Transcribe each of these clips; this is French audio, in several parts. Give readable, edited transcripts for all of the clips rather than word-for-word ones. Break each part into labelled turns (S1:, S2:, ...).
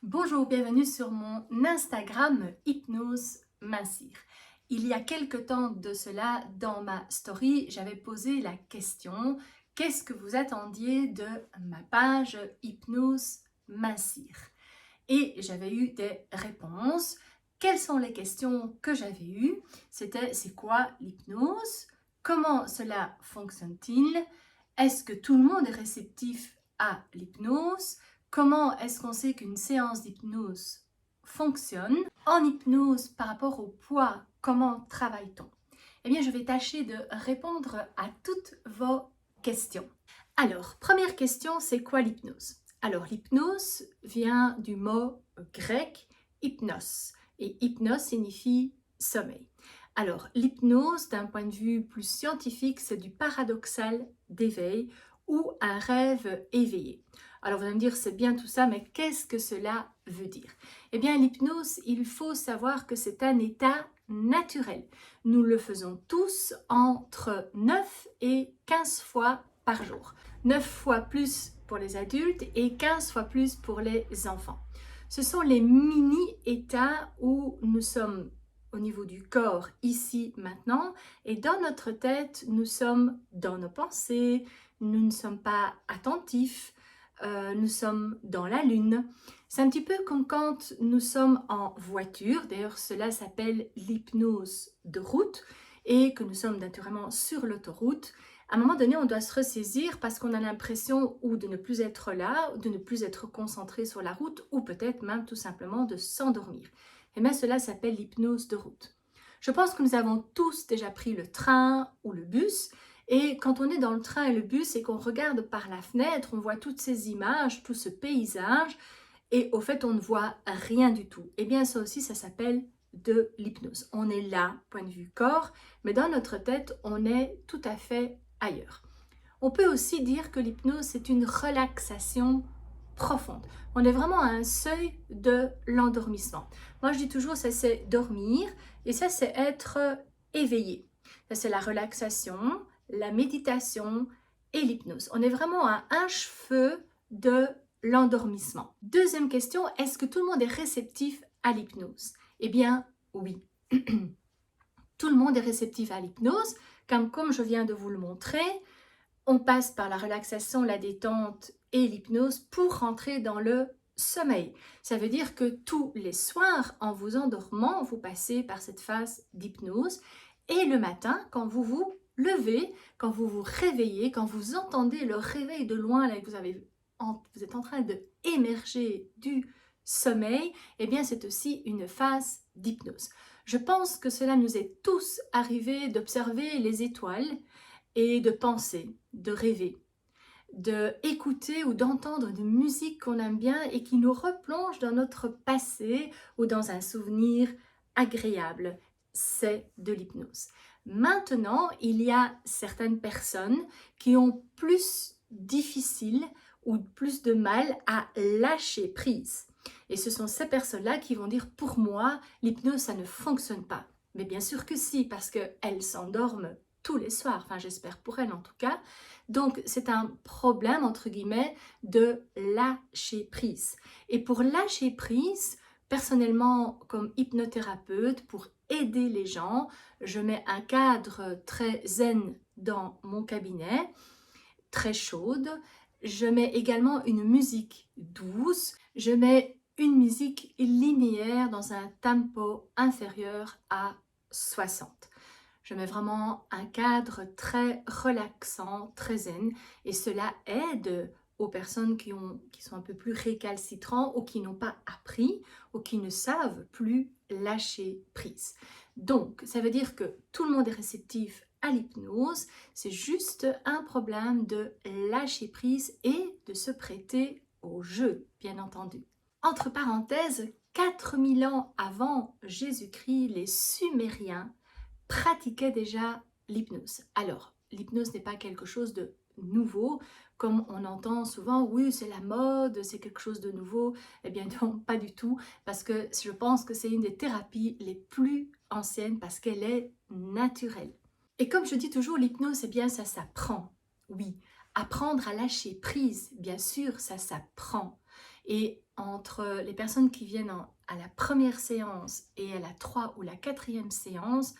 S1: Bonjour, bienvenue sur mon Instagram Hypnose Mincir. Il y a quelque temps de cela, dans ma story, j'avais posé la question: qu'est-ce que vous attendiez de ma page Hypnose Mincir? Et j'avais eu des réponses. Quelles sont les questions que j'avais eues? C'était: c'est quoi l'hypnose? Comment cela fonctionne-t-il? Est-ce que tout le monde est réceptif à l'hypnose? Comment est-ce qu'on sait qu'une séance d'hypnose fonctionne? En hypnose, par rapport au poids, comment travaille-t-on? Eh bien, je vais tâcher de répondre à toutes vos questions. Alors, première question, c'est quoi l'hypnose? Alors, l'hypnose vient du mot grec hypnos. Et hypnos signifie sommeil. Alors, l'hypnose, d'un point de vue plus scientifique, c'est du paradoxal d'éveil ou un rêve éveillé. Alors, vous allez me dire, c'est bien tout ça, mais qu'est-ce que cela veut dire? Eh bien, l'hypnose, il faut savoir que c'est un état naturel. Nous le faisons tous entre 9 et 15 fois par jour. 9 fois plus pour les adultes et 15 fois plus pour les enfants. Ce sont les mini-états où nous sommes au niveau du corps, ici, maintenant, et dans notre tête, nous sommes dans nos pensées, nous ne sommes pas attentifs, nous sommes dans la lune. C'est un petit peu comme quand nous sommes en voiture, d'ailleurs cela s'appelle l'hypnose de route, et que nous sommes naturellement sur l'autoroute. À un moment donné, on doit se ressaisir parce qu'on a l'impression ou de ne plus être là, ou de ne plus être concentré sur la route, ou peut-être même tout simplement de s'endormir. Et bien cela s'appelle l'hypnose de route. Je pense que nous avons tous déjà pris le train ou le bus, et quand on est dans le train et le bus et qu'on regarde par la fenêtre, on voit toutes ces images, tout ce paysage, et au fait on ne voit rien du tout. Et bien ça aussi, ça s'appelle de l'hypnose. On est là, point de vue corps, mais dans notre tête, on est tout à fait ailleurs. On peut aussi dire que l'hypnose, c'est une relaxation profonde. On est vraiment à un seuil de l'endormissement. Moi, je dis toujours, ça c'est dormir et ça c'est être éveillé. Ça c'est la relaxation, la méditation et l'hypnose. On est vraiment à un cheveu de l'endormissement. Deuxième question, est-ce que tout le monde est réceptif à l'hypnose? Eh bien, oui. Tout le monde est réceptif à l'hypnose, comme je viens de vous le montrer. On passe par la relaxation, la détente et l'hypnose pour rentrer dans le sommeil. Ça veut dire que tous les soirs, en vous endormant, vous passez par cette phase d'hypnose. Et le matin, quand vous vous levez, quand vous vous réveillez, quand vous entendez le réveil de loin, là, vous êtes en train de émerger du sommeil, eh bien c'est aussi une phase d'hypnose. Je pense que cela nous est tous arrivé d'observer les étoiles et de penser, de rêver, de écouter ou d'entendre une musique qu'on aime bien et qui nous replonge dans notre passé ou dans un souvenir agréable. C'est de l'hypnose. Maintenant, il y a certaines personnes qui ont plus difficile ou plus de mal à lâcher prise. Et ce sont ces personnes-là qui vont dire: pour moi, l'hypnose, ça ne fonctionne pas. Mais bien sûr que si, parce qu'elles s'endorment tous les soirs, enfin j'espère pour elles en tout cas. Donc c'est un problème entre guillemets de lâcher prise. Et pour lâcher prise, personnellement comme hypnothérapeute, pour aider les gens, je mets un cadre très zen dans mon cabinet, très chaude. Je mets également une musique douce. Je mets une musique linéaire dans un tempo inférieur à 60. Je mets vraiment un cadre très relaxant, très zen, et cela aide aux personnes qui sont un peu plus récalcitrants ou qui n'ont pas appris ou qui ne savent plus lâcher prise. Donc, ça veut dire que tout le monde est réceptif à l'hypnose, c'est juste un problème de lâcher prise et de se prêter au jeu, bien entendu. Entre parenthèses, 4000 ans avant Jésus-Christ, les Sumériens pratiquaient déjà l'hypnose. Alors, l'hypnose n'est pas quelque chose de nouveau, comme on entend souvent: oui, c'est la mode, c'est quelque chose de nouveau. Eh bien non, pas du tout, parce que je pense que c'est une des thérapies les plus anciennes parce qu'elle est naturelle. Et comme je dis toujours, l'hypnose, eh bien ça s'apprend. Oui, apprendre à lâcher prise, bien sûr, ça s'apprend. Et entre les personnes qui viennent à la première séance et à la 3 ou la 4e séance,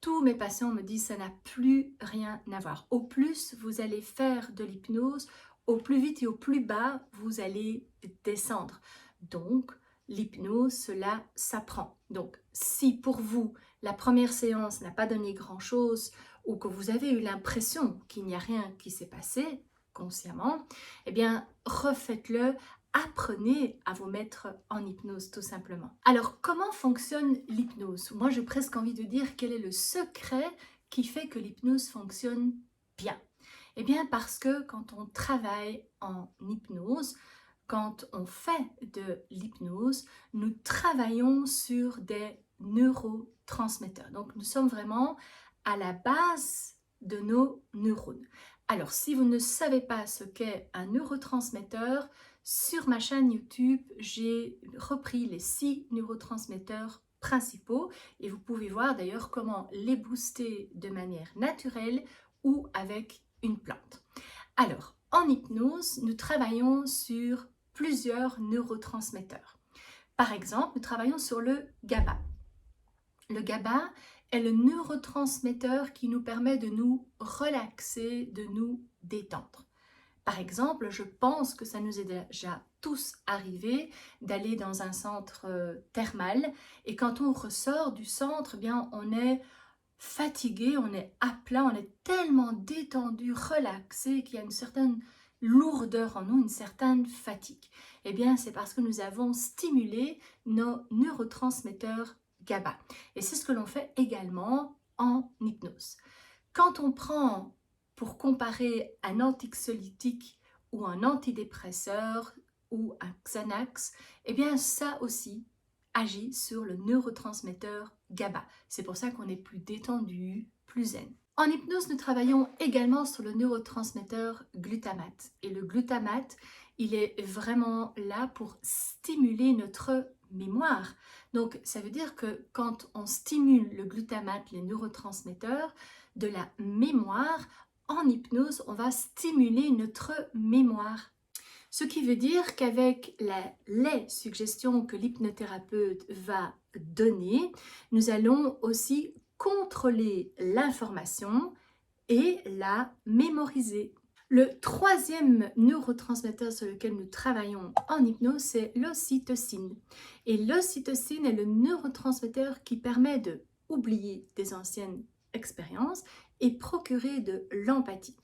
S1: tous mes patients me disent que ça n'a plus rien à voir. Au plus vous allez faire de l'hypnose, au plus vite et au plus bas, vous allez descendre. Donc, l'hypnose, cela s'apprend. Donc, si pour vous, la première séance n'a pas donné grand-chose ou que vous avez eu l'impression qu'il n'y a rien qui s'est passé consciemment, eh bien, refaites-le. Apprenez à vous mettre en hypnose tout simplement. Alors comment fonctionne l'hypnose? Moi j'ai presque envie de dire quel est le secret qui fait que l'hypnose fonctionne bien. Eh bien parce que quand on travaille en hypnose, quand on fait de l'hypnose, nous travaillons sur des neurotransmetteurs. Donc nous sommes vraiment à la base de nos neurones. Alors si vous ne savez pas ce qu'est un neurotransmetteur, sur ma chaîne YouTube, j'ai repris les 6 neurotransmetteurs principaux et vous pouvez voir d'ailleurs comment les booster de manière naturelle ou avec une plante. Alors, en hypnose, nous travaillons sur plusieurs neurotransmetteurs. Par exemple, nous travaillons sur le GABA. Le GABA est le neurotransmetteur qui nous permet de nous relaxer, de nous détendre. Par exemple, je pense que ça nous est déjà tous arrivé d'aller dans un centre thermal et quand on ressort du centre, eh bien, on est fatigué, on est à plat, on est tellement détendu, relaxé qu'il y a une certaine lourdeur en nous, une certaine fatigue. Eh bien, c'est parce que nous avons stimulé nos neurotransmetteurs GABA. Et c'est ce que l'on fait également en hypnose. Quand on prend, pour comparer un anxiolytique ou un antidépresseur ou un Xanax, eh bien ça aussi agit sur le neurotransmetteur GABA. C'est pour ça qu'on est plus détendu, plus zen. En hypnose, nous travaillons également sur le neurotransmetteur glutamate. Et le glutamate, il est vraiment là pour stimuler notre mémoire. Donc, ça veut dire que quand on stimule le glutamate, les neurotransmetteurs de la mémoire, en hypnose, on va stimuler notre mémoire. Ce qui veut dire qu'avec les suggestions que l'hypnothérapeute va donner, nous allons aussi contrôler l'information et la mémoriser. Le troisième neurotransmetteur sur lequel nous travaillons en hypnose, c'est l'ocytocine. Et l'ocytocine est le neurotransmetteur qui permet de oublier des anciennes expériences et procurer de l'empathie.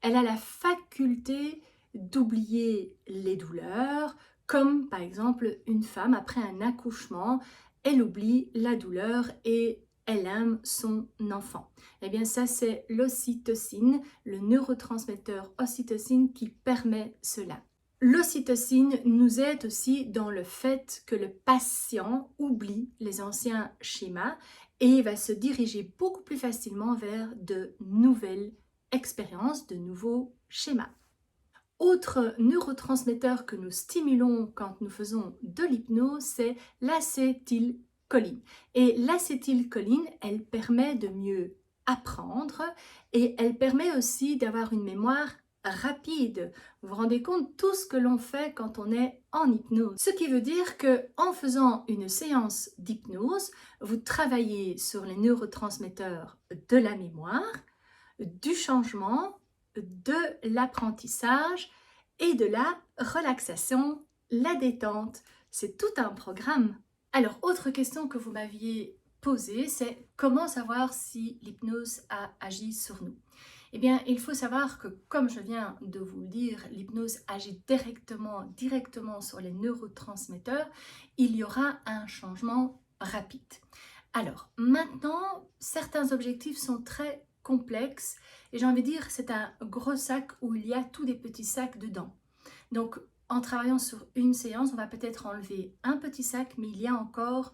S1: Elle a la faculté d'oublier les douleurs, comme par exemple une femme après un accouchement, elle oublie la douleur et elle aime son enfant. Eh bien ça c'est l'ocytocine, le neurotransmetteur ocytocine qui permet cela. L'ocytocine nous aide aussi dans le fait que le patient oublie les anciens schémas et va se diriger beaucoup plus facilement vers de nouvelles expériences, de nouveaux schémas. Autre neurotransmetteur que nous stimulons quand nous faisons de l'hypnose, c'est l'acétylcholine. Et l'acétylcholine, elle permet de mieux apprendre et elle permet aussi d'avoir une mémoire rapide. Vous vous rendez compte tout ce que l'on fait quand on est en hypnose. Ce qui veut dire que en faisant une séance d'hypnose, vous travaillez sur les neurotransmetteurs de la mémoire, du changement, de l'apprentissage et de la relaxation, la détente. C'est tout un programme. Alors, autre question que vous m'aviez posée, c'est comment savoir si l'hypnose a agi sur nous? Eh bien, il faut savoir que, comme je viens de vous le dire, l'hypnose agit directement sur les neurotransmetteurs. Il y aura un changement rapide. Alors, maintenant, certains objectifs sont très complexes et j'ai envie de dire c'est un gros sac où il y a tous des petits sacs dedans. Donc en travaillant sur une séance, on va peut-être enlever un petit sac, mais il y a encore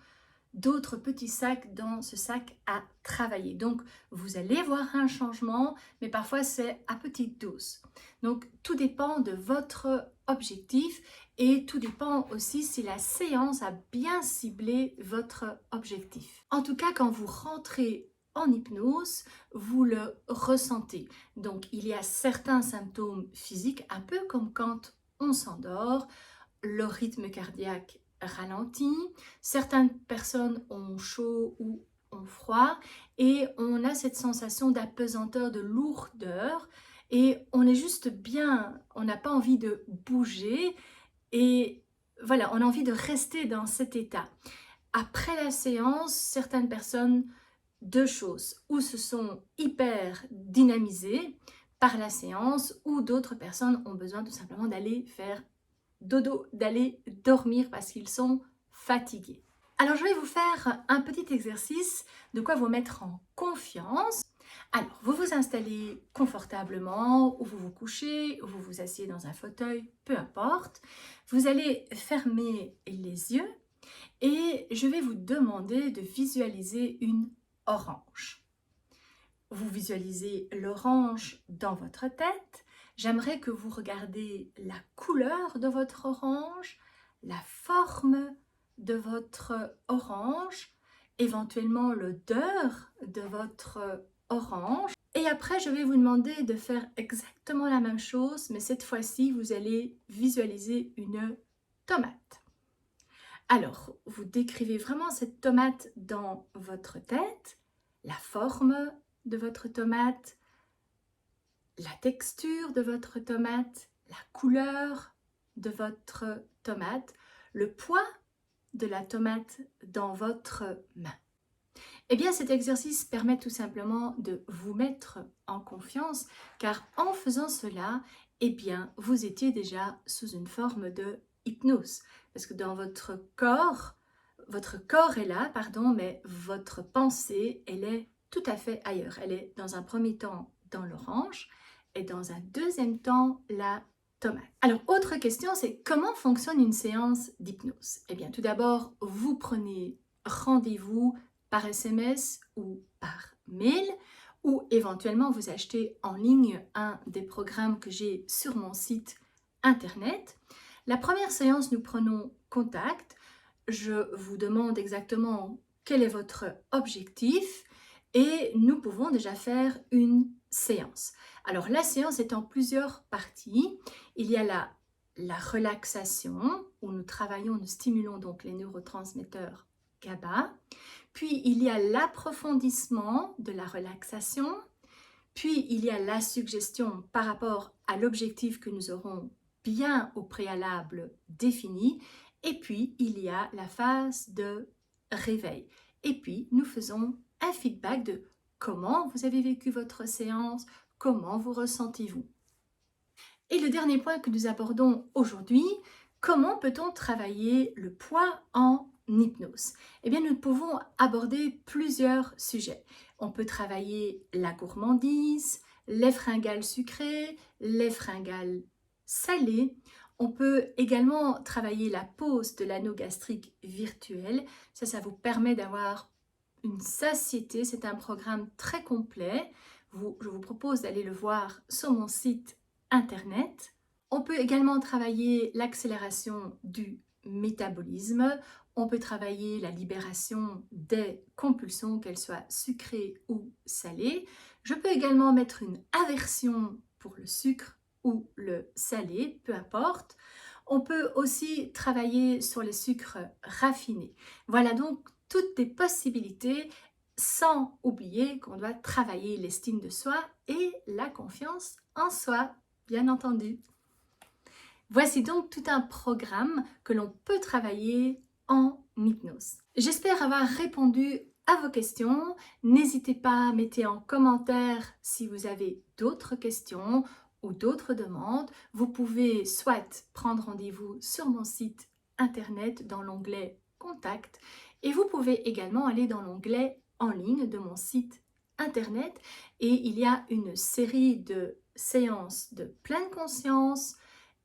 S1: d'autres petits sacs dans ce sac à travailler. Donc vous allez voir un changement, mais parfois c'est à petite dose. Donc tout dépend de votre objectif et tout dépend aussi si la séance a bien ciblé votre objectif. En tout cas, quand vous rentrez en hypnose, vous le ressentez. Donc il y a certains symptômes physiques, un peu comme quand on s'endort. le rythme cardiaque ralentit, certaines personnes ont chaud ou ont froid et on a cette sensation d'apesanteur, de lourdeur et on est juste bien, on n'a pas envie de bouger et voilà, on a envie de rester dans cet état. Après la séance, certaines personnes, deux choses, ou se sont hyper dynamisées par la séance, ou d'autres personnes ont besoin tout simplement d'aller faire dodo, d'aller dormir parce qu'ils sont fatigués. Alors je vais vous faire un petit exercice de quoi vous mettre en confiance. Alors vous vous installez confortablement, ou vous vous couchez, ou vous vous asseyez dans un fauteuil, peu importe. Vous allez fermer les yeux et je vais vous demander de visualiser une orange. Vous visualisez l'orange dans votre tête. J'aimerais que vous regardez la couleur de votre orange, la forme de votre orange, éventuellement l'odeur de votre orange. Et après, je vais vous demander de faire exactement la même chose, mais cette fois-ci, vous allez visualiser une tomate. Alors, vous décrivez vraiment cette tomate dans votre tête, la forme de votre tomate, la texture de votre tomate, la couleur de votre tomate, le poids de la tomate dans votre main. Eh bien, cet exercice permet tout simplement de vous mettre en confiance, car en faisant cela, eh bien, vous étiez déjà sous une forme de hypnose. Parce que dans votre corps est là, pardon, mais votre pensée, elle est tout à fait ailleurs. Elle est dans un premier temps dans l'orange et dans un deuxième temps la tomate. Alors, autre question, c'est comment fonctionne une séance d'hypnose? Eh bien, tout d'abord, vous prenez rendez-vous par SMS ou par mail, ou éventuellement vous achetez en ligne un des programmes que j'ai sur mon site internet. La première séance, nous prenons contact. Je vous demande exactement quel est votre objectif et nous pouvons déjà faire une séance. Alors la séance est en plusieurs parties. Il y a la relaxation où nous travaillons, nous stimulons donc les neurotransmetteurs GABA. Puis il y a l'approfondissement de la relaxation. Puis il y a la suggestion par rapport à l'objectif que nous aurons bien au préalable défini. Et puis il y a la phase de réveil. Et puis nous faisons un feedback de comment vous avez vécu votre séance, comment vous ressentez-vous. Et le dernier point que nous abordons aujourd'hui, comment peut-on travailler le poids en hypnose? Eh bien, nous pouvons aborder plusieurs sujets. On peut travailler la gourmandise, les fringales sucrées, les fringales salées. On peut également travailler la pause de l'anneau gastrique virtuel. Ça vous permet d'avoir une satiété. C'est un programme très complet. Je vous propose d'aller le voir sur mon site internet. On peut également travailler l'accélération du métabolisme. On peut travailler la libération des compulsions, qu'elles soient sucrées ou salées. Je peux également mettre une aversion pour le sucre ou le salé, peu importe. On peut aussi travailler sur les sucres raffinés. Voilà donc toutes des possibilités, sans oublier qu'on doit travailler l'estime de soi et la confiance en soi, bien entendu. Voici donc tout un programme que l'on peut travailler en hypnose. J'espère avoir répondu à vos questions. N'hésitez pas, mettez en commentaire si vous avez d'autres questions ou d'autres demandes. Vous pouvez soit prendre rendez-vous sur mon site internet dans l'onglet Contact et vous pouvez également aller dans l'onglet En ligne de mon site internet et il y a une série de séances de pleine conscience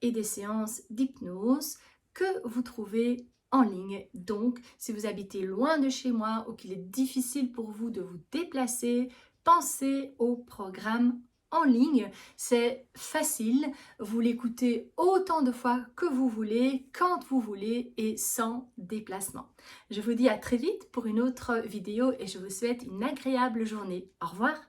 S1: et des séances d'hypnose que vous trouvez en ligne. Donc, si vous habitez loin de chez moi ou qu'il est difficile pour vous de vous déplacer, pensez au programme en ligne. C'est facile, vous l'écoutez autant de fois que vous voulez, quand vous voulez et sans déplacement. Je vous dis à très vite pour une autre vidéo et je vous souhaite une agréable journée. Au revoir.